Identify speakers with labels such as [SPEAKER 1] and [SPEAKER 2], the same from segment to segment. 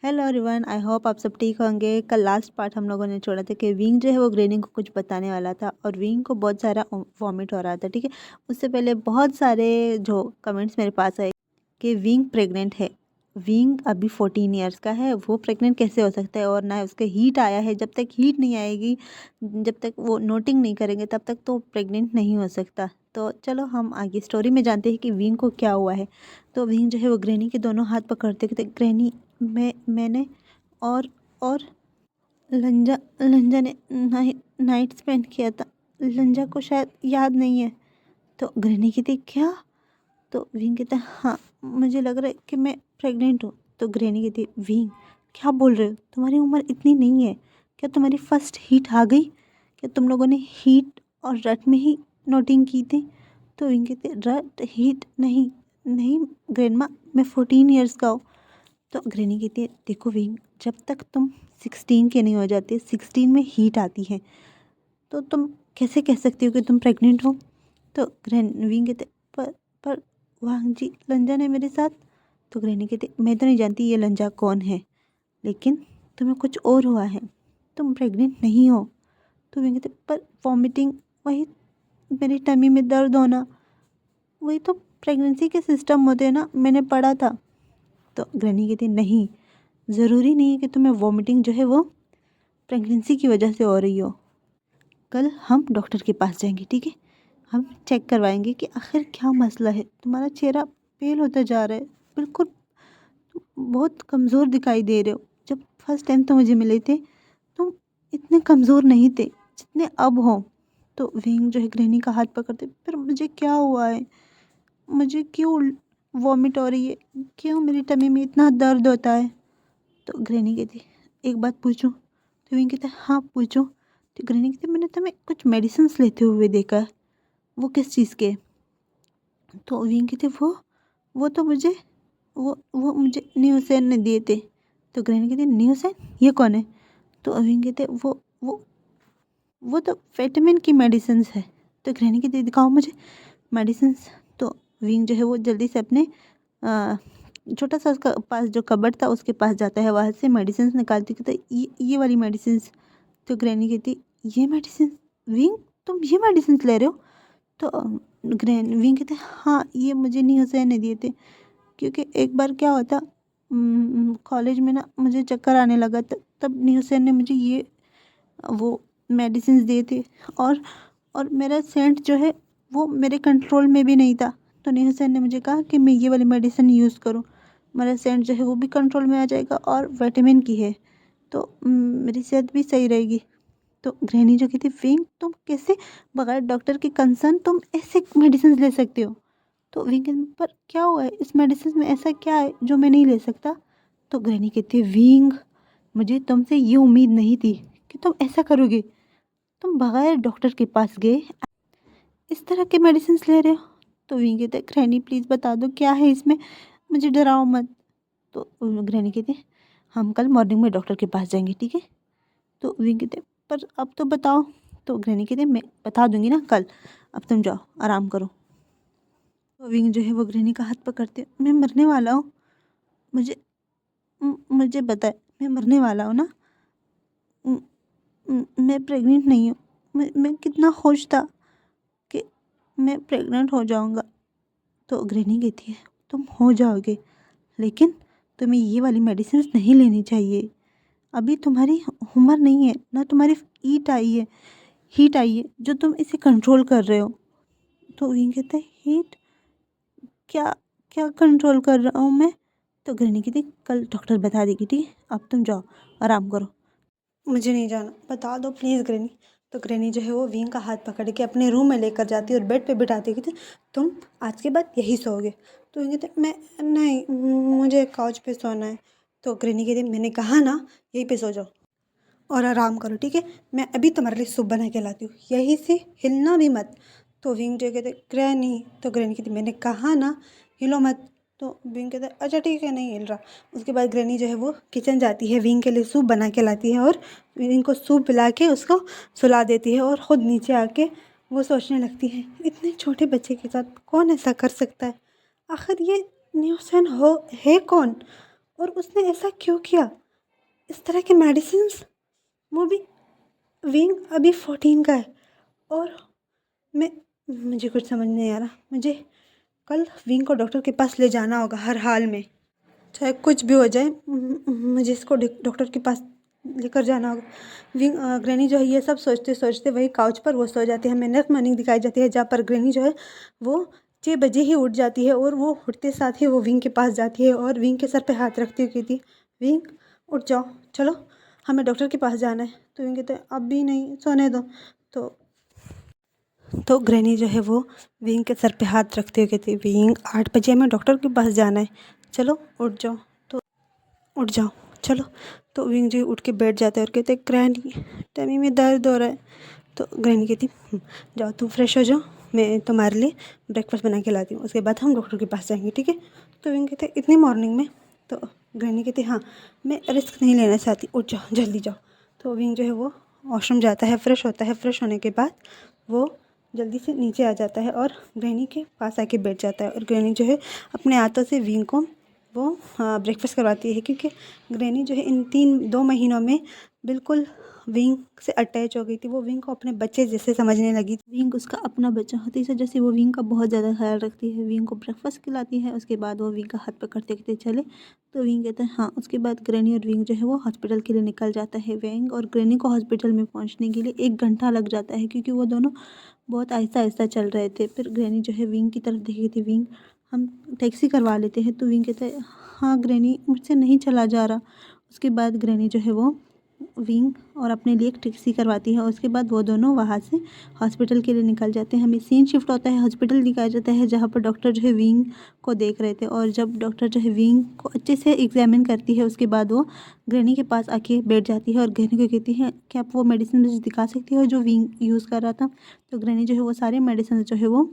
[SPEAKER 1] Hello everyone, I hope आप सब ठीक होंगे। कल लास्ट पार्ट हम लोगों ने छोड़ा था कि विंग जो है वो ग्रेनी को कुछ बताने वाला था और विंग को बहुत सारा वॉमिट हो रहा था। ठीक है, उससे पहले बहुत सारे जो कमेंट्स मेरे पास आए कि विंग प्रेग्नेंट है। विंग अभी 14 ईयर्स का है, वो प्रेग्नेंट कैसे हो सकता है? और ना उसके हीट आया है। जब तक हीट नहीं आएगी, जब तक वो नोटिंग नहीं करेंगे, तब तक तो प्रेग्नेंट नहीं हो सकता। तो चलो हम आगे स्टोरी में जानते हैं कि विंग को क्या हुआ है। तो विंग जो है वो ग्रेनी के दोनों हाथ पकड़ते कहते, ग्रेनी मैंने और लंजा लंजा ने नाइट स्पेंड किया था। लंजा को शायद याद नहीं है। तो ग्रहणी कहती क्या? तो विंग कहता हाँ, मुझे लग रहा है कि मैं प्रेग्नेंट हूँ। तो ग्रहणी कहती विंग क्या बोल रहे हो? तुम्हारी उम्र इतनी नहीं है। क्या तुम्हारी फर्स्ट हीट आ गई? क्या तुम लोगों ने हीट और रट में ही नोटिंग की थी? तो विंग कहते रट हीट नहीं, नहीं ग्रैंडमा, मैं 14 ईयर्स का हूँ। तो ग्रैनी कहती है देखो विंग, जब तक तुम 16 के नहीं हो जाते, 16 में हीट आती है, तो तुम कैसे कह सकती हो कि तुम प्रेग्नेंट हो? तो विंग कहते पर वांग जी, लंजा ने मेरे साथ। तो ग्रैनी कहती मैं तो नहीं जानती ये लंजा कौन है, लेकिन तुम्हें कुछ और हुआ है, तुम प्रेग्नेंट नहीं हो। तो विंग कहते पर वॉमिटिंग, वही मेरी टमी में दर्द होना, वही तो प्रेगनेंसी के सिस्टम होते हैं ना, मैंने पढ़ा था। तो ग्रैनी कहती नहीं, ज़रूरी नहीं है कि तुम्हें वॉमिटिंग जो है वो प्रेगनेंसी की वजह से हो रही हो। कल हम डॉक्टर के पास जाएंगे, ठीक है? हम चेक करवाएंगे कि आखिर क्या मसला है। तुम्हारा चेहरा पेल होता जा रहा है, बिल्कुल बहुत कमज़ोर दिखाई दे रहे हो। जब फर्स्ट टाइम तो मुझे मिले थे, तुम इतने कमज़ोर नहीं थे जितने अब हो। तो विंग जो है ग्रहणी का हाथ पकड़ते, फिर मुझे क्या हुआ है? मुझे क्यों वॉमिट हो रही है? क्यों मेरी टमी में इतना दर्द होता है? तो ग्रैनी कहती एक बात पूछूं? तो विंग कहता हाँ पूछो। तो ग्रैनी कहती मैंने तुम्हें कुछ मेडिसिन्स लेते हुए देखा है, वो किस चीज़ के? तो विंग कहती वो तो मुझे वो मुझे न्यू हुसैन ने दिए थे। तो ग्रैनी कहती न्यू हुसैन ये कौन है? तो विंग कहते वो वो तो विटामिन की मेडिसिन्स है। तो ग्रैनी कहती दिखाओ मुझे मेडिसिन्स। तो विंग जो है वो जल्दी से अपने छोटा सा उसका पास जो कबर्ड था उसके पास जाता है, वहाँ से मेडिसिन निकालती कहता ये वाली मेडिसिन। तो ग्रैनी कहती ये मेडिसिन? विंग तुम ये मेडिसिन ले रहे हो? तो विंग कहते हाँ, ये मुझे नी हुसैन ने दिए थे, क्योंकि एक बार क्या होता कॉलेज में ना, मुझे चक्कर आने लगा तब नी हुसैन ने मुझे ये वो मेडिसिन दिए थे। और मेरा सेंट जो है वो मेरे कंट्रोल में भी नहीं था। तो नी हुसैन ने मुझे कहा कि मैं ये वाली मेडिसिन यूज़ करूं, मेरा सेंट जो है वो भी कंट्रोल में आ जाएगा और विटामिन की है, तो मेरी सेहत भी सही रहेगी। तो गृहिणी जो कहती विंग तुम कैसे बगैर डॉक्टर के कंसर्न तुम ऐसे मेडिसिन ले सकते हो? तो विंग पर क्या हुआ है, इस मेडिसिन में ऐसा क्या है जो मैं नहीं ले सकता? तो गृहिणी कहती है विंग, मुझे तुमसे ये उम्मीद नहीं थी कि तुम ऐसा करोगे। तुम बगैर डॉक्टर के पास गए इस तरह के मेडिसिन ले रहे हो। तो विंग कहते गृहिणी प्लीज़ बता दो क्या है इसमें, मुझे डराओ मत। तो गृहिणी कहते हम कल मॉर्निंग में डॉक्टर के पास जाएंगे, ठीक है? तो विंग कहते पर अब तो बताओ। तो गृहिणी कहते मैं बता दूंगी ना कल, अब तुम जाओ आराम करो। तो विंग जो है वो गृहिणी का हाथ पकड़ते, मैं मरने वाला हूँ, मुझे मुझे बताए, मैं मरने वाला हूँ ना, मैं प्रेग्नेंट नहीं हूँ। मैं कितना खुश था कि मैं प्रेग्नेंट हो जाऊँगा। तो गृहिणी कहती है तुम हो जाओगे, लेकिन तुम्हें ये वाली मेडिसिन नहीं लेनी चाहिए। अभी तुम्हारी उम्र नहीं है ना, तुम्हारी हीट आई है जो तुम इसे कंट्रोल कर रहे हो। तो विंग कहता है हीट? क्या क्या कंट्रोल कर रहा हूँ मैं? तो गृहिणी कहती कल डॉक्टर बता देगी, ठीक है? अब तुम जाओ आराम करो। मुझे नहीं जाना, बता दो प्लीज़ गृहिणी। तो गृहिणी जो है वो विंग का हाथ पकड़ के अपने रूम में लेकर जाती है और बेड पे बिठाती है, कहती तुम आज के बाद यही सोओगे। तो विंग कहते मैं नहीं, मुझे काउच पे सोना है। तो गृहिणी कहती मैंने कहा ना यहीं पे सो जाओ और आराम करो, ठीक है? मैं अभी तुम्हारे लिए सूप बना के लाती हूँ, यहीं से हिलना भी मत। तो विंग जो कहते ग्रैनी, तो ग्रैनी कहती मैंने कहा ना हिलो मत। तो विंग कहते अच्छा ठीक है, नहीं हिल रहा। उसके बाद ग्रैनी जो है वो किचन जाती है, विंग के लिए सूप बना के लाती है और विंग को सूप पिला के उसको सुला देती है और ख़ुद नीचे आके वो सोचने लगती है इतने छोटे बच्चे के साथ कौन ऐसा कर सकता है? आखिर ये न्यूसन हो है कौन?
[SPEAKER 2] और उसने ऐसा क्यों किया? इस तरह के मेडिसिन्स, वो भी विंग अभी 14 का है। और मुझे कुछ समझ नहीं आ रहा। मुझे कल विंग को डॉक्टर के पास ले जाना होगा हर हाल में, चाहे कुछ भी हो जाए। मुझे इसको डॉक्टर के पास लेकर जाना होगा। विंग ग्रैनी जो है ये सब सोचते सोचते वही काउच पर वो सो जाती है। हमें नेक्स्ट मॉर्निंग दिखाई जाती है जहाँ पर ग्रैनी जो है वो 6 बजे ही उठ जाती है और वो उठते साथ ही वो विंग के पास जाती है और विंग के सर पे हाथ रखती हुई कहती, विंग उठ जाओ, चलो हमें डॉक्टर के पास जाना है। तो विंग कहते अब भी नहीं, सोने दो। तो ग्रैनी जो है वो विंग के सर पे हाथ रखते हुए कहती है, विंग 8 बजे हमें डॉक्टर के पास जाना है, चलो उठ जाओ। तो उठ जाओ, चलो। तो विंग जो उठ के बैठ जाते हैं और कहते हैं, ग्रैनी टमी में दर्द हो रहा है। तो ग्रैनी कहती, जाओ तुम फ्रेश हो जाओ, मैं तुम्हारे लिए ब्रेकफास्ट बना के लाती हूँ, उसके बाद हम डॉक्टर के पास जाएंगे, ठीक है। तो विंग कहते इतनी मॉर्निंग में? तो ग्रैनी कहती, हाँ मैं रिस्क नहीं लेना चाहती, उठ जाओ जल्दी जाओ। तो विंग जो है वो वॉशरूम जाता है, फ्रेश होता है। फ्रेश होने के बाद वो जल्दी से नीचे आ जाता है और ग्रैनी के पास आके बैठ जाता है। और ग्रैनी जो है अपने हाथों से विंग को वो ब्रेकफास्ट करवाती है, क्योंकि ग्रैनी जो है इन 2 महीनों में बिल्कुल विंग से अटैच हो गई थी। वो विंग को अपने बच्चे जैसे समझने लगी।
[SPEAKER 1] विंग उसका अपना बच्चा होता है, इस वजह से वो विंग का बहुत ज़्यादा ख्याल रखती है। विंग को ब्रेकफास्ट खिलाती है, उसके बाद वो विंग का हाथ पकड़ते कहते चले। तो विंग कहता है हाँ। उसके बाद ग्रैनी और विंग जो है वो हॉस्पिटल के लिए निकल जाता है। विंग और ग्रैनी को हॉस्पिटल में पहुँचने के लिए 1 घंटा लग जाता है, क्योंकि वो दोनों बहुत आहिस्ता आहिस्ता चल रहे थे। फिर ग्रैनी जो है विंग की तरफ देखी थी, विंग हम टैक्सी करवा लेते हैं। तो विंग कहता है हाँ ग्रैनी, मुझसे नहीं चला जा रहा। उसके बाद ग्रैनी जो है वो विंग और अपने लिए एक टैक्सी करवाती है। उसके बाद वो दोनों वहाँ से हॉस्पिटल के लिए निकल जाते हैं। हमें सीन शिफ्ट होता है, हॉस्पिटल दिखाया जाता है जहाँ पर डॉक्टर जो है विंग को देख रहे थे। और जब डॉक्टर जो है विंग को अच्छे से एग्जामिन करती है, उसके बाद वो ग्रैनी के पास आके बैठ जाती है और ग्रैनी को कहती है कि आप वो मेडिसिन मुझे दिखा सकती हो जो विंग यूज़ कर रहा था। तो ग्रैनी जो है वो सारे मेडिसिन जो है वो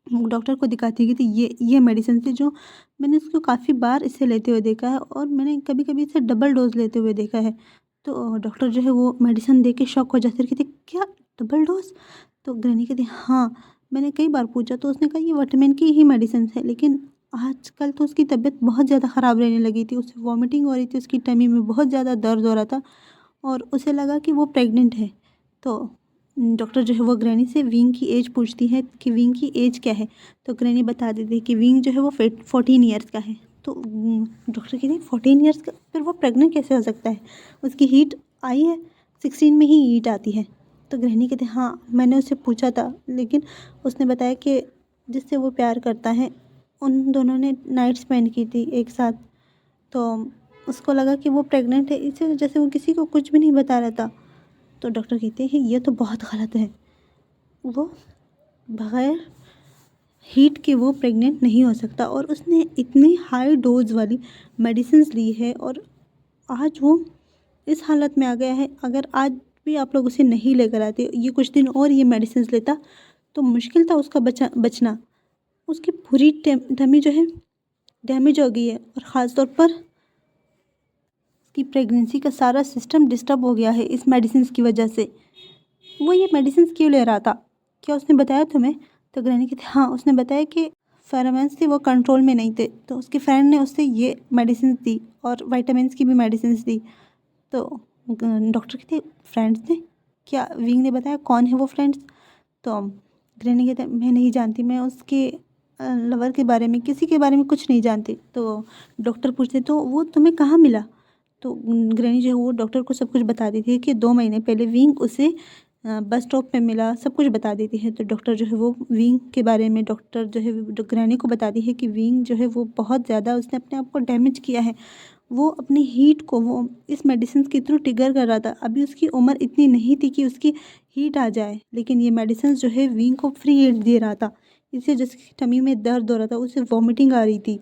[SPEAKER 1] डॉक्टर को दिखाती है कि ये मेडिसिन थी जो मैंने उसको काफ़ी बार इसे लेते हुए देखा है और मैंने कभी कभी इसे डबल डोज लेते हुए देखा है। तो डॉक्टर जो है वो मेडिसिन देख के शॉक हो जाती है, कहती क्या डबल डोज? तो ग्रैनी कहती हाँ, मैंने कई बार पूछा तो उसने कहा ये विटामिन की ही मेडिसिन है। लेकिन आजकल तो उसकी तबीयत बहुत ज़्यादा ख़राब रहने लगी थी, उसे वॉमिटिंग हो रही थी, उसकी टमी में बहुत ज़्यादा दर्द हो रहा था और उसे लगा कि वो प्रेग्नेंट है। तो डॉक्टर जो है वो ग्रैनी से विंग की एज पूछती है कि विंग की एज क्या है। तो ग्रैनी बता देती है कि विंग जो है वो 14 ईयर्स का है। तो डॉक्टर कहती है 14 ईयर्स का, फिर वो प्रेग्नेंट कैसे हो सकता है? उसकी हीट आई है, 16 में ही हीट आती है। तो ग्रैनी कहते हैं हाँ, मैंने उससे पूछा था, लेकिन उसने बताया कि जिससे वो प्यार करता है उन दोनों ने नाइट स्पेंड की थी एक साथ, तो उसको लगा कि वो प्रेग्नेंट है, इसी वजह से वो किसी को कुछ भी नहीं बता रहा था। तो डॉक्टर कहते हैं ये तो बहुत गलत है, वो बगैर हीट के वो प्रेग्नेंट नहीं हो सकता। और उसने इतनी हाई डोज वाली मेडिसिन्स ली है और आज वो इस हालत में आ गया है। अगर आज भी आप लोग उसे नहीं लेकर आते, ये कुछ दिन और ये मेडिसिन्स लेता, तो मुश्किल था उसका बचना। उसकी पूरी टमी जो है डैमेज हो गई है और ख़ास तौर पर उसकी प्रेगनेंसी का सारा सिस्टम डिस्टर्ब हो गया है इस मेडिसिन्स की वजह से। वो ये मेडिसिन्स क्यों ले रहा था, क्या उसने बताया तुम्हें? तो ग्रैनी कहती हाँ, उसने बताया कि फेरोमोन्स थे वो कंट्रोल में नहीं थे, तो उसके फ्रेंड ने उससे ये मेडिसिन दी और विटामिन्स की भी मेडिसिन दी। तो डॉक्टर कहते फ्रेंड्स ने, क्या विंग ने बताया कौन है वो फ्रेंड्स? तो ग्रैनी कहते मैं नहीं जानती, मैं उसके लवर के बारे में, किसी के बारे में कुछ नहीं जानती। तो डॉक्टर पूछते तो वो तुम्हें कहाँ मिला? तो ग्रैनी जो है वो डॉक्टर को सब कुछ बता देती है कि 2 महीने पहले विंग उसे बस स्टॉप पे मिला, सब कुछ बता देती है। तो डॉक्टर जो है वो विंग के बारे में डॉक्टर जो है ग्रैनी को बताती है कि विंग जो है वो बहुत ज़्यादा उसने अपने आप को डैमेज किया है। वो अपनी हीट को वो इस मेडिसिन के थ्रू ट्रिगर कर रहा था। अभी उसकी उम्र इतनी नहीं थी कि उसकी हीट आ जाए, लेकिन ये मेडिसिन जो है विंग को फ्री हीट दे रहा था, इससे जिसकी टमी में दर्द हो रहा था, उसे वॉमिटिंग आ रही थी।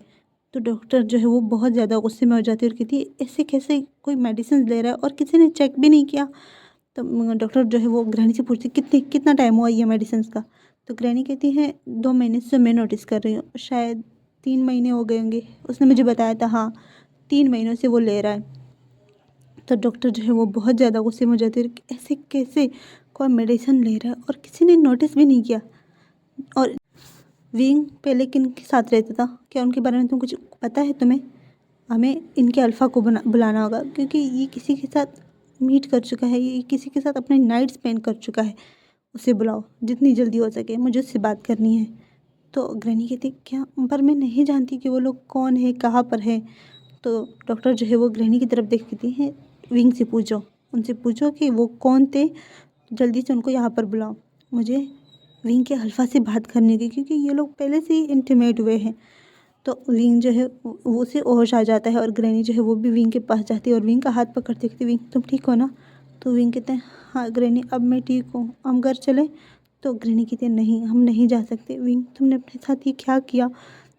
[SPEAKER 1] तो डॉक्टर जो है वो बहुत ज़्यादा गुस्से में हो जाती है और कहती है ऐसे कैसे कोई मेडिसिन ले रहा है और किसी ने चेक भी नहीं किया। तो डॉक्टर जो है वो ग्रैनी से पूछती कितना टाइम हुआ ये मेडिसिन का? तो ग्रैनी कहती है 2 महीने से मैं नोटिस कर रही हूँ, शायद 3 महीने हो गए होंगे। उसने मुझे बताया था हाँ, 3 महीनों से वो ले रहा है। तो डॉक्टर जो है वो बहुत ज़्यादा गुस्से में हो जाती है कि ऐसे कैसे कोई मेडिसिन ले रहा है और किसी ने नोटिस भी नहीं किया। और विंग पहले किन के साथ रहता था, क्या उनके बारे में तुम कुछ पता है तुम्हें? हमें इनके अल्फ़ा को बुलाना होगा, क्योंकि ये किसी के साथ मीट कर चुका है, ये किसी के साथ अपने नाइट स्पेंड कर चुका है। उसे बुलाओ जितनी जल्दी हो सके, मुझे उससे बात करनी है। तो ग्रैनी कहती क्या, पर मैं नहीं जानती कि वो लोग कौन है, कहाँ पर है। तो डॉक्टर जो है वो ग्रैनी की तरफ देखती है, विंग से पूछो, उनसे पूछो कि वो कौन थे, जल्दी से उनको यहाँ पर बुलाओ, मुझे विंग के अल्फ़ा से बात करनी थी, क्योंकि ये लोग पहले से ही इंटीमेट हुए हैं। तो विंग जो है वो उसे होश आ जाता है और ग्रैनी जो है वो भी विंग के पास जाती है और विंग का हाथ पकड़ती कहती विंग तुम ठीक हो ना। तो विंग कहते हैं हाँ ग्रैनी अब मैं ठीक हूँ, हम घर चले। तो ग्रैनी कहती है नहीं हम नहीं जा सकते। विंग तुमने अपने साथ ये क्या किया।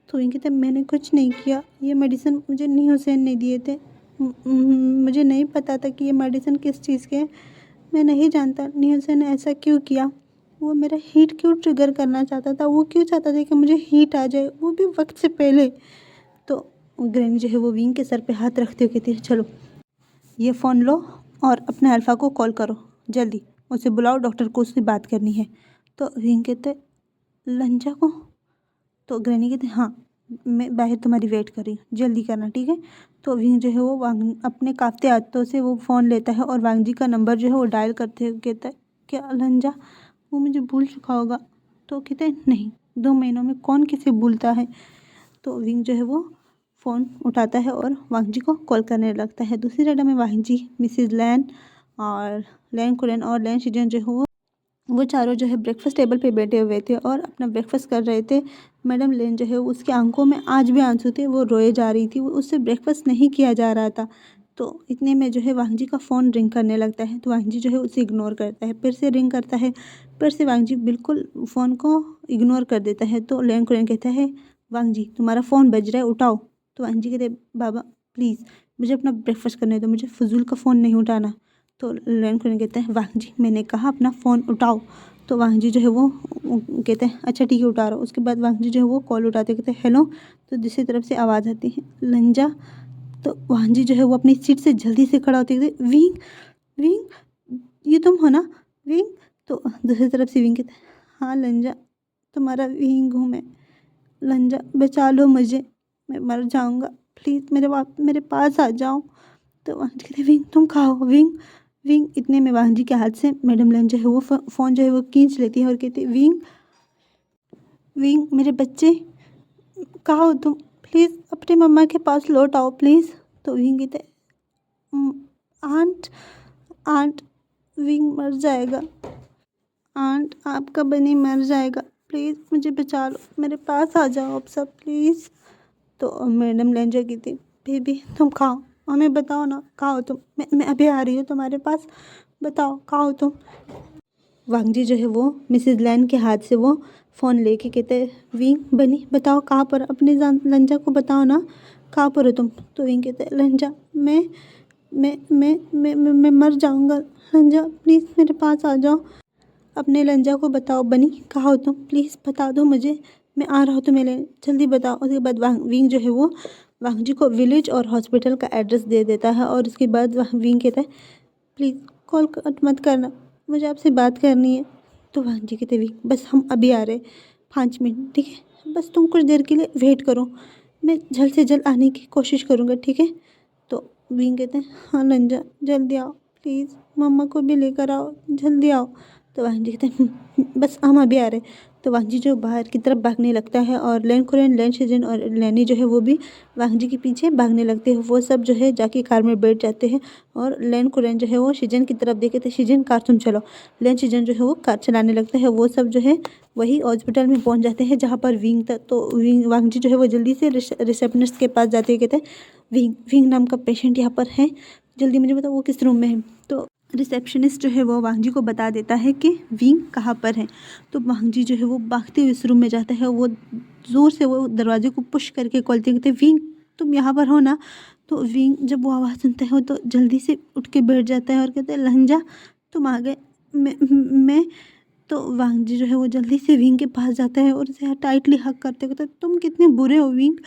[SPEAKER 1] तो विंग कहते हैं मैंने कुछ नहीं किया, ये मेडिसिन मुझे नी हुसैन ने दिए थे, मुझे नहीं पता था कि ये मेडिसिन किस चीज़ के हैं, मैं नहीं जानता नी हुसैन ने ऐसा क्यों किया, वो मेरा हीट क्यों ट्रिगर करना चाहता था, वो क्यों चाहता था कि मुझे हीट आ जाए, वो भी वक्त से पहले। तो ग्रैनी जो है वो विंग के सर पे हाथ रखते हुए कहती है चलो ये फ़ोन लो और अपने अल्फ़ा को कॉल करो, जल्दी उसे बुलाओ, डॉक्टर को उससे बात करनी है। तो विंग कहते लंजा को। तो ग्रैनी कहते हाँ मैं बाहर तुम्हारी वेट कर रही हूँ, जल्दी करना ठीक है। तो विंग जो है वो अपने कांपते हाथों से वो फ़ोन लेता है और वांग जी का नंबर जो है वो डायल करते हुए कहता है क्या लंजा वो मुझे भूल चुका होगा। तो कहते हैं नहीं, 2 महीनों में कौन किसे भूलता है। तो विंग जो है वो फ़ोन उठाता है और वांग जी को कॉल करने लगता है। दूसरी साइड में वांग जी, मिसेज लैन और लैन कुरैन और लैन शिजन जो है वो चारों जो है ब्रेकफास्ट टेबल पे बैठे हुए थे और अपना ब्रेकफास्ट कर रहे थे। मैडम लेन जो है उसकी आंखों में आज भी आंसू थे, वो रोए जा रही थी, वो उससे ब्रेकफास्ट नहीं किया जा रहा था। तो इतने में जो है वांग जी का फ़ोन रिंग करने लगता है। तो वांग जी जो है उसे इग्नोर करता है, फिर से रिंग करता है, फिर से वांग जी बिल्कुल फ़ोन को इग्नोर कर देता है। तो लैन कुरैन कहता है वांग जी तुम्हारा फ़ोन बज रहा है उठाओ। तो वांग जी कहते बाबा प्लीज़ मुझे अपना ब्रेकफास्ट करने दो, मुझे फजूल का फ़ोन नहीं उठाना। तो लैन कुरैन कहते हैं वांग जी मैंने कहा अपना फ़ोन उठाओ। तो वांग जी जो है वो कहते हैं अच्छा ठीक है उठा रहा हूँ। उसके बाद वांग जी जो है वो कॉल उठाते कहते हैं हेलो। तो दूसरी तरफ से आवाज़ आती है लंजा। तो वांग जी जो है वो अपनी सीट से जल्दी से खड़ा होते कहते विंग विंग ये तुम हो ना विंग। तो दूसरी तरफ से विंग कहते हैं हाँ लंजा तुम्हारा विंग हूँ मैं, लंजा बचा लो मुझे, मैं मर जाऊँगा, प्लीज़ मेरे पास आ जाओ। तो वांग जी कहते विंग तुम कहाँ हो विंग विंग। इतने में वांग जी के हाथ से मैडम लैन जो है वो फ़ोन जो है वो खींच लेती है और कहती है विंग विंग मेरे बच्चे कहाँ हो तुम, प्लीज़ अपने मम्मा के पास लौट आओ प्लीज़। तो विंग कहते आंट आंट विंग मर जाएगा, आंट आपका बनी मर जाएगा, प्लीज़ मुझे बचा लो, मेरे पास आ जाओ आप सब प्लीज़। तो मैडम लैन जो कहती बेबी तुम कहाँ हो, हमें बताओ ना कहाँ हो तुम, मैं अभी आ रही हूँ तुम्हारे पास, बताओ कहाँ हो तुम। वांग जी जो है वो मिसेज लैन के हाथ से वो फ़ोन लेके कहते विंग बनी बताओ कहाँ पर, अपने लंजा को बताओ ना कहाँ पर हो तुम। तो विंग कहते लंजा मैं मर जाऊँगा, लंजा प्लीज़ मेरे पास आ जाओ, अपने लंजा को बताओ बनी कहाँ हो तुम, प्लीज़ बता दो मुझे, मैं आ रहा हूँ तुम्हें लेने, जल्दी बताओ। उसके बाद विंग जो है वो वांग जी को विलेज और हॉस्पिटल का एड्रेस दे देता है और उसके बाद विंग कहता है प्लीज़ कॉल कट मत करना, मुझे आपसे बात करनी है। तो वांग जी कहते विंग बस हम अभी आ रहे 5 मिनट ठीक है, बस तुम कुछ देर के लिए वेट करो, मैं जल्द से जल्द आने की कोशिश करूँगा ठीक है। तो विंग कहते हैं हाँ लंजा जल्दी आओ प्लीज़, मम्मा को भी लेकर आओ जल्दी आओ। तो वांग जी कहते हैं बस हम अभी आ रहे। तो वांग जी जो बाहर की तरफ भागने लगता है और लैन कुरैन लैन शिजन और लैनी जो है वो भी वांग जी के पीछे भागने लगते हैं। वो सब जो है जाके कार में बैठ जाते हैं और लैन कुरैन जो है वो शिजन की तरफ देखे थे, शिजन कार तुम चलो। लैन शिजन जो है वो कार चलाने लगता है। वो सब जो है वही हॉस्पिटल में पहुंच जाते हैं जहाँ पर विंग था। तो विंग वांग जी जो है वो जल्दी से रिसेप्शनिस्ट के पास जाते हैं, कहते हैं विंग विंग नाम का पेशेंट यहाँ पर है, जल्दी मुझे बताओ वो किस रूम में है। तो रिसेप्शनिस्ट जो है वो वांग जी को बता देता है कि विंग कहाँ पर है। तो वांग जी जो है वो भागते हुए इस रूम में जाता है, वो ज़ोर से वो दरवाजे को पुश करके खोलते कहते विंग तुम यहाँ पर हो ना। तो विंग जब वो आवाज़ सुनता है तो जल्दी से उठ के बैठ जाता है और कहते हैं लंजा तुम आ गए, मैं। तो वांग जी जो है वो जल्दी से विंग के पास जाता है और उसे टाइटली हग करते कहते तुम कितने बुरे हो विंग,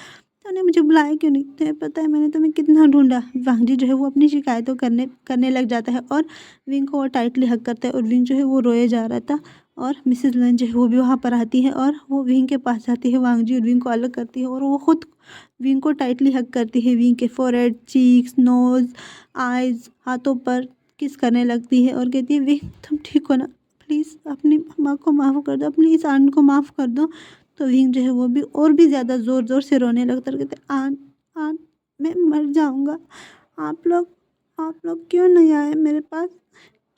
[SPEAKER 1] तूने मुझे बुलाया क्यों नहीं? तुम्हें पता है मैंने तुम्हें कितना ढूंढा। वांग जी जो है वो अपनी शिकायतों करने करने लग जाता है और विंग को और टाइटली हक करता है और विंग जो है वो रोए जा रहा था। और मिसेस लन जो है वो भी वहाँ पर आती है और वो विंग के पास जाती है। वांग जी और विंग को अलग करती है और वो खुद विंग को टाइटली हक करती है। विंग के फोरहेड, चीक्स, नोज, आइज, हाथों पर किस करने लगती है और कहती है विंग तुम ठीक हो ना? प्लीज़ अपनी माँ को माफ़ कर दो, प्लीज़ आंट को माफ़ कर दो। तो विंग जो है वो भी और भी ज़्यादा ज़ोर ज़ोर से रोने लगता है और कहते आंट, आंट मैं मर जाऊँगा। आप लोग क्यों नहीं आए मेरे पास?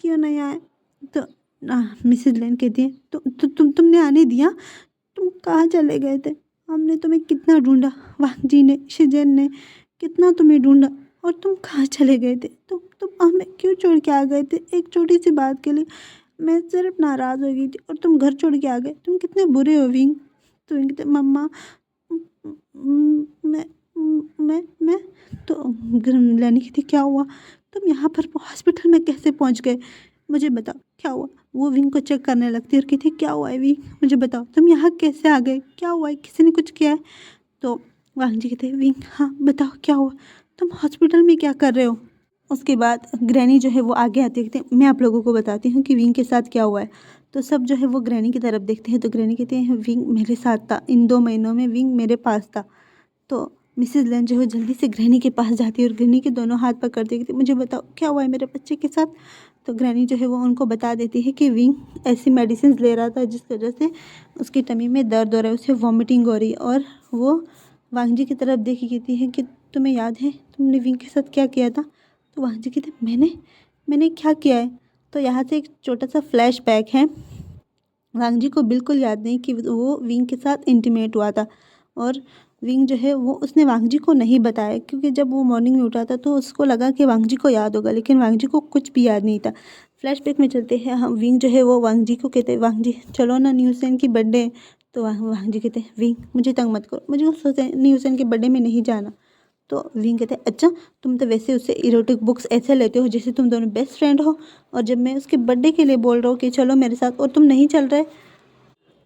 [SPEAKER 1] क्यों नहीं आए? तो मिसेस लेन कहती है तुमने आने दिया? तुम कहाँ चले गए थे? हमने तुम्हें कितना ढूंढा, वांग जी ने, शिजेन ने कितना तुम्हें ढूंढा और तुम कहाँ चले गए थे? तुम हमें क्यों छोड़ के आ गए थे एक छोटी सी बात के लिए? मैं सिर्फ नाराज़ हो गई थी और तुम घर छोड़ के आ गए। तुम कितने बुरे हो विंग। तो विंग कहते मम्मा मैं मैं तो लैनी कहती क्या हुआ? तुम यहाँ पर हॉस्पिटल में कैसे पहुँच गए? मुझे बताओ क्या हुआ? वो विंग को चेक करने लगती है और कहती क्या हुआ है विंग? मुझे बताओ तुम यहाँ कैसे आ गए? क्या हुआ है? किसी ने कुछ किया है? तो वांग जी कहते विंग हाँ बताओ क्या हुआ? तुम हॉस्पिटल में क्या कर रहे हो? उसके बाद ग्रैनी जो है वो आगे आती है, कहते हैं मैं आप लोगों को बताती हूँ कि विंग के साथ क्या हुआ है। तो सब जो है वो ग्रैनी की तरफ देखते हैं। तो ग्रैनी कहते हैं विंग मेरे साथ था, इन 2 महीनों में विंग मेरे पास था। तो मिसेस लन जो है जल्दी से ग्रैनी के पास जाती है और ग्रैनी के दोनों हाथ पकड़ती है, कहती मुझे बताओ क्या हुआ है मेरे बच्चे के साथ? तो ग्रैनी जो है वो उनको बता देती है कि विंग ऐसी मेडिसिन ले रहा था जिस वजह से उसकी टमी में दर्द हो रहा है, उसे वॉमिटिंग हो रही है। और वो वांग जी की तरफ देखी कहती है कि तुम्हें याद है तुमने विंग के साथ क्या किया था? तो वांग जी कहते मैंने क्या किया है? तो यहाँ से एक छोटा सा फ्लैशबैक है। वांग जी को बिल्कुल याद नहीं कि वो विंग के साथ इंटीमेट हुआ था। और विंग जो है वो उसने वांग जी को नहीं बताया क्योंकि जब वो मॉर्निंग में उठा था तो उसको लगा कि वांग जी को याद होगा, लेकिन वांग जी को कुछ भी याद नहीं था। फ्लैशबैक में चलते हैं हम। विंग जो है वो वांग जी को कहते हैं वांग जी चलो ना, न्यू सेन की बर्थडे। तो वांग जी कहते हैं विंग मुझे तंग मत करो, मुझे उस न्यू सेन के बर्थडे में नहीं जाना। तो विंग कहते हैं अच्छा तुम तो वैसे उससे इरोटिक बुक्स ऐसे लेते हो जैसे तुम दोनों बेस्ट फ्रेंड हो, और जब मैं उसके बर्थडे के लिए बोल रहा हूँ कि चलो मेरे साथ और तुम नहीं चल रहे।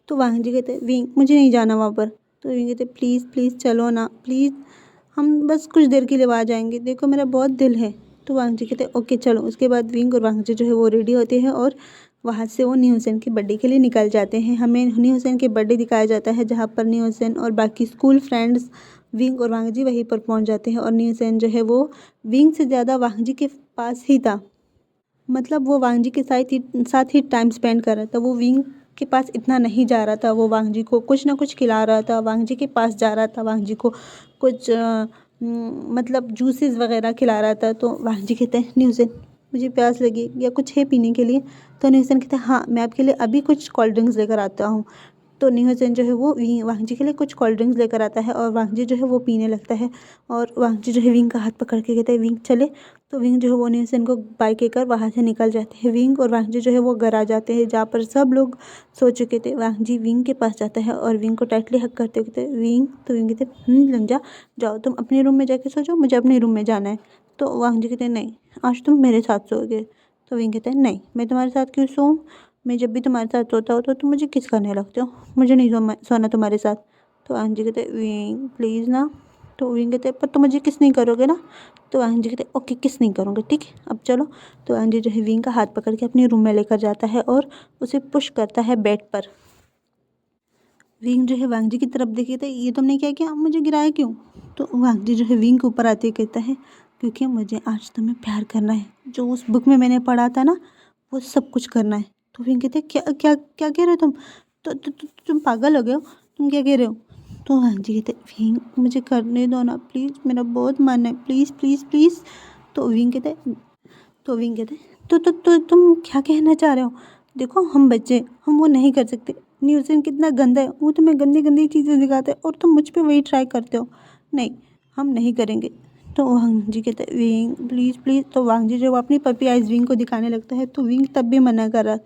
[SPEAKER 1] तो वांग जी कहते विंग मुझे नहीं जाना वहाँ पर। तो विंग कहते प्लीज़ प्लीज़ चलो ना प्लीज़, हम बस कुछ देर के लिए वहाँ जाएंगे, देखो मेरा बहुत दिल है। तो वांग जी कहते ओके चलो। उसके बाद विंग और वांग जी जो है वो रेडी होते हैं और वहाँ से वो न्यू हुसैन के बर्थडे के लिए निकल जाते हैं। हमें न्यू हुसैन के बर्थडे दिखाया जाता है जहाँ पर न्यू हुसैन और बाकी स्कूल फ्रेंड्स, विंग और वांग जी वहीं पर पहुँच जाते हैं। और न्यू हुसैन जो है वो विंग से ज़्यादा वांग जी के पास ही था, मतलब वो वांग जी के साथ ही टाइम स्पेंड कर रहा था। वो विंग के पास इतना नहीं जा रहा था, वो वांग जी को कुछ ना कुछ खिला रहा था, वांग जी के पास जा रहा था, वांग जी को कुछ मतलब जूसेस वगैरह खिला रहा था। तो वांग जी कहते हैं न्यूज़न मुझे प्यास लगी या कुछ है पीने के लिए? तो न्यूज़न कहते हैं हाँ मैं आपके लिए अभी कुछ कोल्ड ड्रिंक्स लेकर आता हूँ। तो न्यू हुसैन जो है वो वांग जी के लिए कुछ कोल्ड ड्रिंक्स लेकर आता है और वांग जी जो है वो पीने लगता है। और वांग जी जो है विंग का हाथ पकड़ के कहते हैं विंग चले। तो विंग जो है वो न्यू हुसैन को बाय कहकर वहाँ से निकल जाते हैं। विंग और वांग जी जो है वो घर आ जाते हैं जहाँ पर सब लोग सो चुके थे। वांग जी विंग के पास जाता है और विंग को टाइटली हक करते हुए कहते हैं विंग। तो विंग कहते लंजा जाओ तुम अपने रूम में जाके सो जाओ, मुझे अपने रूम में जाना है। तो वांग जी कहते हैं नहीं आज तुम मेरे साथ सोओगे। तो विंग कहते हैं नहीं मैं तुम्हारे साथ क्यों सोऊं, मैं जब भी तुम्हारे साथ सोता हो तो तुम मुझे किस करने लगते हो, मुझे नहीं सोना तुम्हारे साथ। तो आंजी कहते विंग प्लीज़ ना। तो विंग कहते पर तुम मुझे किस नहीं करोगे ना? तो आंजी कहते ओके किस नहीं करूँगा ठीक है अब चलो। तो आंजी जो है विंग का हाथ पकड़ के अपने रूम में लेकर जाता है और उसे पुश करता है बेड पर। विंग जो है वांग जी की तरफ देखी तो ये तुमने क्या किया, मुझे गिराया क्यों? तो वांग जी जो है विंग के ऊपर आते कहता है क्योंकि मुझे आज तुम्हें प्यार करना है, जो उस बुक में मैंने पढ़ा था ना वो सब कुछ करना है। तो विंग कहते क्या क्या क्या कह रहे हो तुम? तुम पागल हो गए हो, तुम क्या कह रहे हो? तो वांग जी कहते विंग मुझे करने दो ना प्लीज़, मेरा बहुत मन है प्लीज़ प्लीज़ प्लीज़। तो विंग कहते तुम क्या कहना चाह रहे हो? देखो हम बच्चे हम वो नहीं कर सकते, न्यूज़न कितना गंदा है, वो तुम्हें गंदी गंदी चीज़ें दिखाते हैं और तुम मुझ पे वही ट्राई करते हो। नहीं हम नहीं करेंगे। तो वांग जी कहते हैं विंग प्लीज़ प्लीज़। तो वांग जी जो वो अपनी पपी आइज़ विंग को दिखाने लगता है तो विंग तब भी मना कर रहा।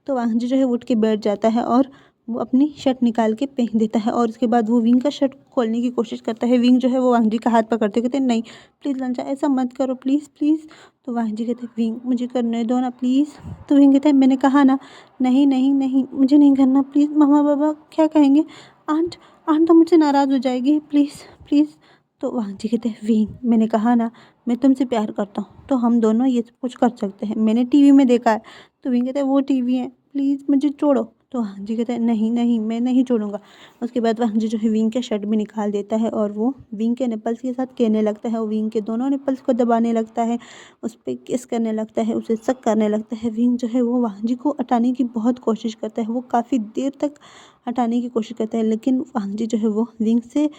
[SPEAKER 1] तो वांग जी जो है उठ के बैठ जाता है और वो अपनी शर्ट निकाल के पहन देता है और उसके बाद वो विंग का शर्ट खोलने की कोशिश करता है। विंग जो है वो वांग जी का हाथ पकड़ते कहते नहीं प्लीज़ लंचा ऐसा मत करो प्लीज़ प्लीज़। तो वांग जी कहते विंग मुझे करने दो ना प्लीज़। तो विंग कहता है मैंने कहा ना नहीं नहीं नहीं मुझे नहीं करना प्लीज़, मम्मा पापा क्या कहेंगे, आंट आंट तो मुझसे नाराज़ हो जाएगी, प्लीज़ प्लीज़। तो वांग जी कहते हैं विंग, मैंने कहा ना मैं तुमसे प्यार करता हूँ, तो हम दोनों ये सब कुछ कर सकते हैं, मैंने टीवी में देखा है। तो विंग कहता है वो टीवी है, प्लीज़ मुझे छोड़ो। तो वांग जी कहते हैं नहीं नहीं मैं नहीं छोड़ूंगा। उसके बाद वांग जी जो है विंग के शर्ट भी निकाल देता है और वो विंग के निपल्स के साथ खेलने लगता है और विंग के दोनों निपल्स को दबाने लगता है, उस पर किस करने लगता है, उसे सक करने लगता है। विंग जो है वो वांग जी को हटाने की बहुत कोशिश करता है, वो काफ़ी देर तक हटाने की कोशिश करता है, लेकिन वांग जी जो है वो विंग से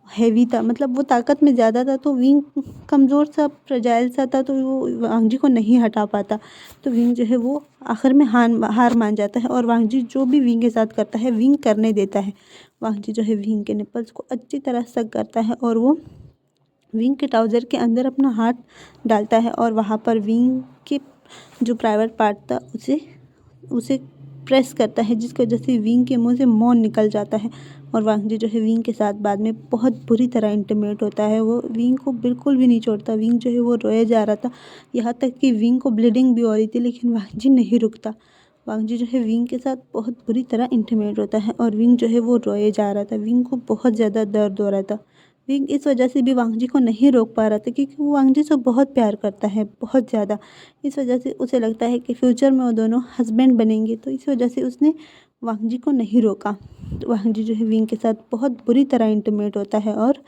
[SPEAKER 1] हैवी था, मतलब वो ताकत में ज़्यादा था, तो विंग कमज़ोर सा फ्रेजाइल सा था, तो वो वांग जी को नहीं हटा पाता। तो विंग जो है वो आखिर में हार मान जाता है और वांग जी जो भी विंग के साथ करता है विंग करने देता है। वांग जी जो है विंग के निपल्स को अच्छी तरह सक करता है और वो विंग के ट्राउज़र के अंदर अपना हाथ डालता है और वहाँ पर विंग के जो प्राइवेट पार्ट था उसे उसे प्रेस करता है, जिसकी वजह से विंग के मुंह से मौन निकल जाता है। और वांग जी जो है विंग के साथ बाद में बहुत बुरी तरह इंटीमेट होता है, वो विंग को बिल्कुल भी नहीं छोड़ता। विंग जो है वो रोए जा रहा था, यहाँ तक कि विंग को ब्लीडिंग भी हो रही थी, लेकिन वांग जी नहीं रुकता। वांग जी जो है विंग के साथ बहुत बुरी तरह इंटीमेट होता है और विंग जो है वो रोए जा रहा था, विंग को बहुत ज़्यादा दर्द हो रहा था। विंग इस वजह से भी वांग जी को नहीं रोक पा रहा था, क्योंकि वो वांग जी से बहुत प्यार करता है, बहुत ज़्यादा। इस वजह से उसे लगता है कि फ्यूचर में वो दोनों हस्बैंड बनेंगे, तो इस वजह से उसने वांग जी को नहीं रोका। तो वांग जी जो है विंग के साथ बहुत बुरी तरह इंटीमेट होता है और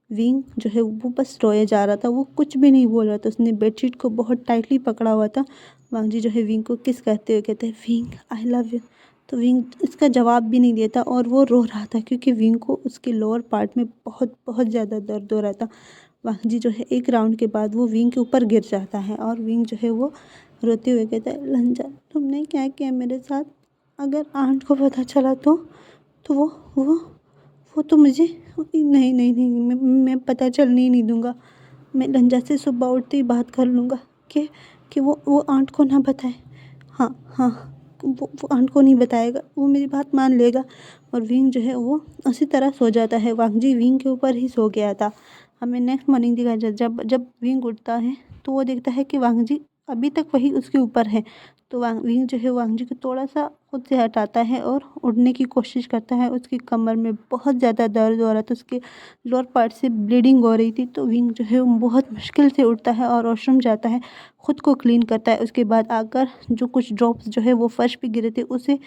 [SPEAKER 1] विंग जो है वो बस रोए जा रहा था, वो कुछ भी नहीं बोल रहा था, उसने बेडशीट को बहुत टाइटली पकड़ा हुआ था। वांग जी जो है विंग को किस करते हुए कहते हैं विंग आई लव यू। तो विंग इसका जवाब भी नहीं देता और वो रो रहा था, क्योंकि विंग को उसके लोअर पार्ट में बहुत बहुत ज़्यादा दर्द हो रहा था। वांग जी जो है एक राउंड के बाद वो विंग के ऊपर गिर जाता है और विंग जो है वो रोते हुए कहता है लंजा तुमने क्या किया मेरे साथ, अगर आंट को पता चला तो वो तो मुझे नहीं नहीं नहीं मैं पता चलने ही नहीं दूंगा। मैं लंजा से सुबह उठते ही बात कर लूँगा कि वो आंट को ना बताए। हाँ हाँ वो आंट को नहीं बताएगा, वो मेरी बात मान लेगा। और विंग जो है वो उसी तरह सो जाता है। वांग जी विंग के ऊपर ही सो गया था। हमें नेक्स्ट मॉर्निंग दिखाया जब जब विंग उठता है तो वो देखता है कि वांग जी अभी तक वही उसके ऊपर है। तो विंग जो है वांग जी को थोड़ा सा खुद से हटाता है और उड़ने की कोशिश करता है। उसकी कमर में बहुत ज़्यादा दर्द हो रहा था, उसके लोअर पार्ट से ब्लीडिंग हो रही थी। तो विंग जो है वो बहुत मुश्किल से उठता है और वॉशरूम जाता है, खुद को क्लीन करता है। उसके बाद आकर जो कुछ ड्रॉप्स जो है वो फर्श पे गिरे थे उसे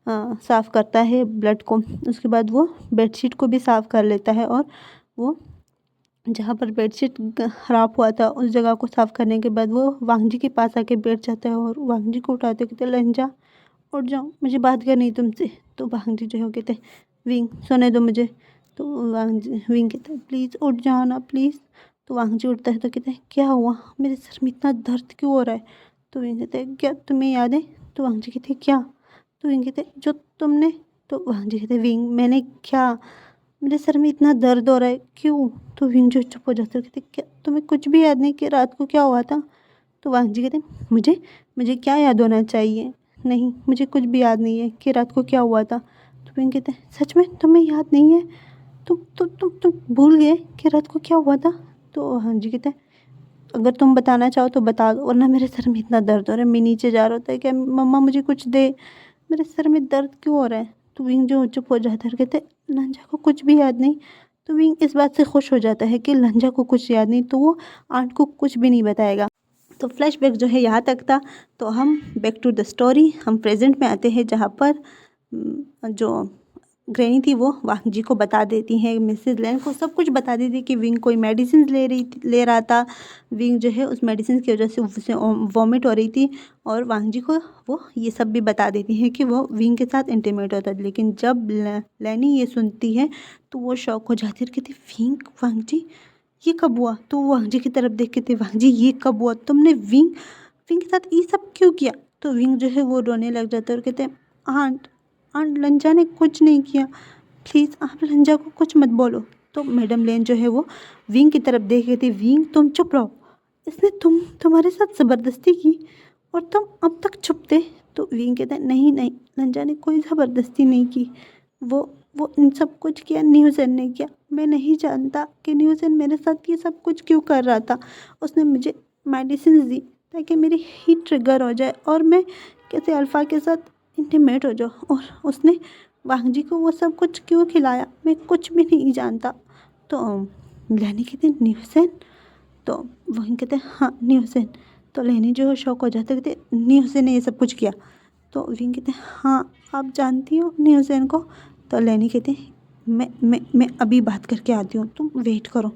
[SPEAKER 1] साफ़ करता है, ब्लड को। उसके बाद वो बेडशीट को भी साफ़ कर लेता है और वो जहाँ पर बेडशीट ख़राब हुआ था उस जगह को साफ़ करने के बाद वो वांग जी के पास आके बैठ जाता है और वांग जी को उठाते कहते लंजा उठ जाओ, मुझे बात करनी है तुमसे। तो वांग जी जो है वो कहते विंग सोने दो मुझे। तो विंग कहते हैं प्लीज़ उठ जाओ ना प्लीज़। तो वांग जी उठता है तो कहते हैं क्या हुआ, मेरे सर में इतना दर्द क्यों हो रहा है। तो विंग कहते हैं क्या तुम्हें याद है। तो वांग जी कहते हैं क्या। तो विंग कहते हैं जो तुमने। तो वांग जी कहते हैं विंग मैंने क्या, मेरे सर में इतना दर्द हो रहा है क्यों। तो विंग जो चुप हो जाते हैं कहते क्या तुम्हें कुछ भी याद नहीं कि रात को क्या हुआ था। तो वांग जी कहते हैं मुझे मुझे क्या याद होना चाहिए, नहीं मुझे कुछ भी याद नहीं है कि रात को क्या हुआ था। तो विंग कहते हैं सच में तुम्हें याद नहीं है, तुम भूल गए कि रात को क्या हुआ था। तो वांग जी कहते हैं अगर तुम बताना चाहो तो बता दो, वरना मेरे सर में इतना दर्द हो रहा है, मैं नीचे जा रहा होता है क्या मम्मा मुझे कुछ दे, मेरे सर में दर्द क्यों हो रहा है। तो विंग जो चुप हो जाता है कहते लंजा को कुछ भी याद नहीं। तो विंग इस बात से खुश हो जाता है कि लंजा को कुछ याद नहीं, तो वो आंट को कुछ भी नहीं बताएगा। तो फ्लैशबैक जो है यहाँ तक था। तो हम बैक टू द स्टोरी, हम प्रेजेंट में आते हैं, जहाँ पर जो ग्रैनी थी वो वांग जी को बता देती है, मिसेस लैंग को सब कुछ बता देती है कि विंग कोई मेडिसिन ले रहा था। विंग जो है उस मेडिसिन की वजह से उसे वॉमिट हो रही थी और वांग जी को वो ये सब भी बता देती है कि वो विंग के साथ इंटीमेट होता है। लेकिन जब लैनी ये सुनती है तो वो शॉक हो जाती है, कहती विंग वांग जी ये कब हुआ। तो वो वांग जी की तरफ देख के थे वांग जी ये कब हुआ, तुमने विंग विंग के साथ ये सब क्यों किया। तो विंग जो है वो रोने लग जाता है और कहते हैं आंट आंट लंजा ने कुछ नहीं किया, प्लीज़ आप लंजा को कुछ मत बोलो। तो मैडम लेन जो है वो विंग की तरफ देख रही थी, विंग तुम चुप रहो, इसने तुम्हारे साथ ज़बरदस्ती की और तुम अब तक चुप थे। तो विंग कहता है नहीं नहीं लंजा ने कोई ज़बरदस्ती नहीं की, वो इन सब कुछ किया न्यूज़न ने किया। मैं नहीं जानता कि न्यूज़न मेरे साथ ये सब कुछ क्यों कर रहा था। उसने मुझे मेडिसिन दी ताकि मेरी हीट ट्रिगर हो जाए और मैं कैसे अल्फ़ा के साथ इंटीमेट हो जाओ, और उसने वांग जी को वो सब कुछ क्यों खिलाया, मैं कुछ भी नहीं जानता। तो लैनी कहते हैं न्यू हुसैन। तो वहीं कहते हैं हाँ न्यू हुसैन। तो लैनी जो है शौक हो जाते, कहते न्यू हुसैन ने ये सब कुछ किया। तो विंग कहते हैं हाँ आप जानती हो न्यू हुसैन को। तो लैनी कहते हैं मैं अभी बात करके आती हूँ, तुम वेट करो,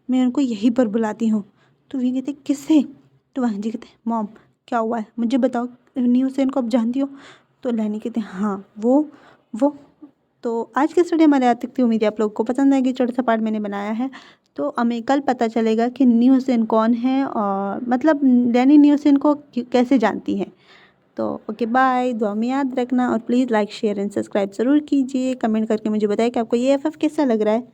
[SPEAKER 1] मैं उनको यहीं पर बुलाती हूँ। तो विंग कहते किससे। तो वांग जी कहते हैं मॉम क्या हुआ है मुझे बताओ, न्यू हुसैन को आप जानती हो। तो लैनी कहते हैं हाँ वो। तो आज की स्टोरी हमारे यहाँ तक थी। उम्मीद है आप लोगों को पसंद आएगी। छोटा सा पार्ट मैंने बनाया है, तो हमें कल पता चलेगा कि न्यू हुसैन कौन है, और मतलब लैनी न्यू हुसैन को कैसे जानती है। तो ओके बाय, दुआ में याद रखना और please like share and subscribe ज़रूर कीजिए। कमेंट करके मुझे बताएं कि आपको ये एफ कैसा लग रहा है।